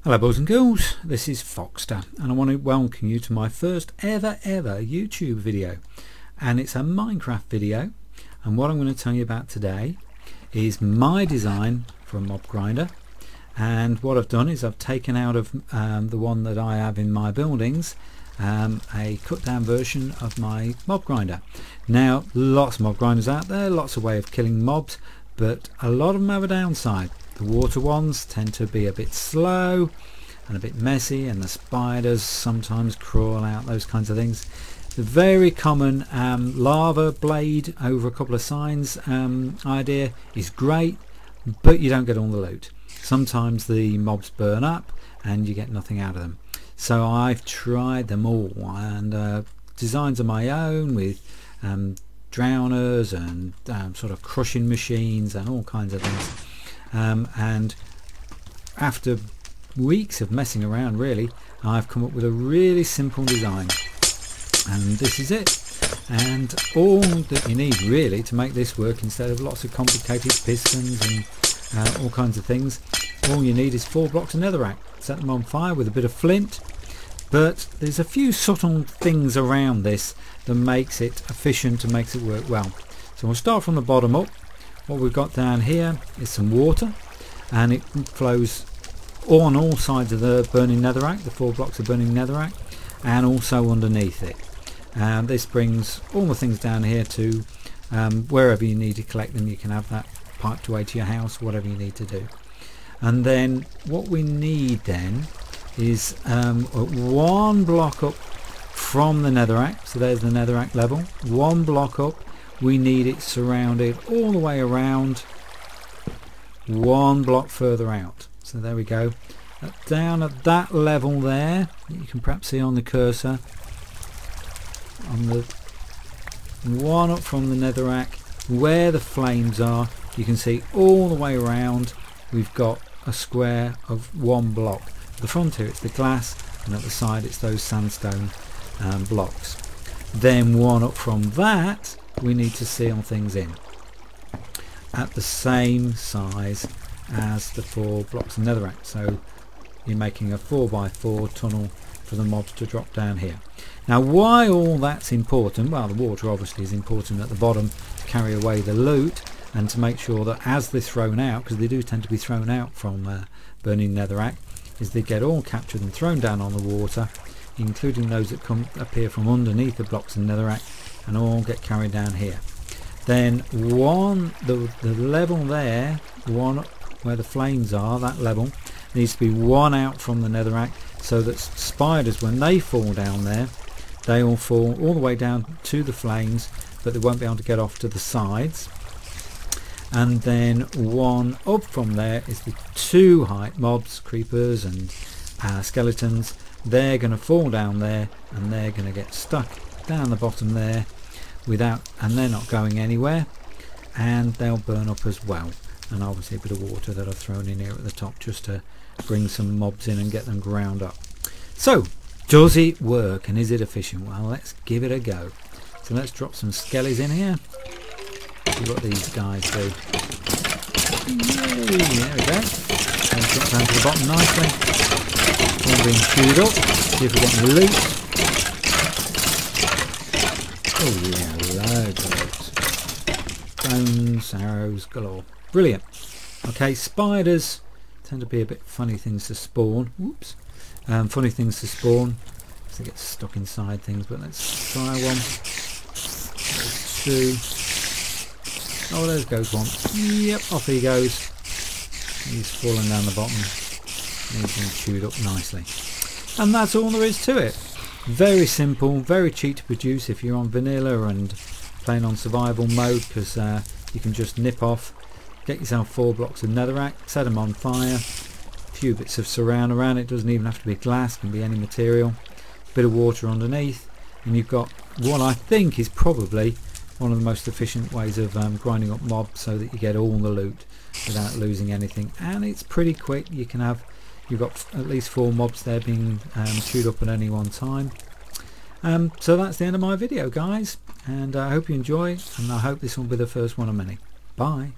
Hello boys and girls, this is Foxter and I want to welcome you to my first ever YouTube video, and it's a Minecraft video. And what I'm going to tell you about today is my design for a mob grinder. And what I've done is I've taken out of the one that I have in my buildings a cut down version of my mob grinder. Now lots of mob grinders out there, lots of way of killing mobs, but a lot of them have a downside. The water ones tend to be a bit slow and a bit messy, and the spiders sometimes crawl out, those kinds of things. The very common lava blade over a couple of signs idea is great, but you don't get all the loot. Sometimes the mobs burn up and you get nothing out of them. So I've tried them all, and designs of my own with drowners and sort of crushing machines and all kinds of things. And after weeks of messing around, really, I've come up with a really simple design, and this is it. And all that you need really to make this work, instead of lots of complicated pistons and all kinds of things, all you need is 4 blocks of netherrack. Set them on fire with a bit of flint, but there's a few subtle things around this that makes it efficient and makes it work well. So we'll start from the bottom up. What we've got down here is some water, and it flows on all sides of the burning netherrack, the 4 blocks of burning netherrack, and also underneath it. And this brings all the things down here to wherever you need to collect them. You can have that piped away to your house, whatever you need to do. And then what we need then is 1 block up from the netherrack. So there's the netherrack level, 1 block up. We need it surrounded all the way around, 1 block further out. So there we go. Down at that level there, you can perhaps see on the cursor, on the one up from the netherrack where the flames are, you can see all the way around we've got a square of 1 block. At the front here it's the glass, and at the side it's those sandstone blocks. Then 1 up from that we need to seal things in at the same size as the 4 blocks of netherrack. So you're making a 4x4 tunnel for the mobs to drop down here. Now why all that's important? Well, the water obviously is important at the bottom to carry away the loot, and to make sure that as they're thrown out, because they do tend to be thrown out from burning netherrack, is they get all captured and thrown down on the water, including those that appear from underneath the blocks of netherrack, and all get carried down here. Then the level there, 1 up where the flames are, that level needs to be 1 out from the netherrack, so that spiders, when they fall down there, they all fall all the way down to the flames, but they won't be able to get off to the sides. And then 1 up from there is the 2 height mobs, creepers and skeletons. They're going to fall down there, and they're going to get stuck down the bottom there and they're not going anywhere, and they'll burn up as well. And obviously a bit of water that I've thrown in here at the top just to bring some mobs in and get them ground up. So does it work, and is it efficient? Well, let's give it a go. So let's drop some skellies in here, see what these guys do. Yay, there we go. And drop down to the bottom nicely, all being queued up. See if we get any loot. Oh yeah, loads of loot. Bones, arrows galore. Brilliant. Okay, spiders tend to be a bit funny things to spawn. Whoops. Funny things to spawn, because they get stuck inside things, but let's try 1. There's 2. Oh, there goes 1. Yep, off he goes. He's fallen down the bottom. He's been chewed up nicely. And that's all there is to it. Very simple, very cheap to produce if you're on vanilla and playing on survival mode, because you can just nip off, get yourself 4 blocks of netherrack, set them on fire, a few bits of surround around it, doesn't even have to be glass, can be any material, bit of water underneath, and you've got what I think is probably one of the most efficient ways of grinding up mobs, so that you get all the loot without losing anything. And it's pretty quick. You've got at least 4 mobs there being chewed up at any one time. So that's the end of my video, guys, and I hope you enjoy, and I hope this will be the first one of many. Bye.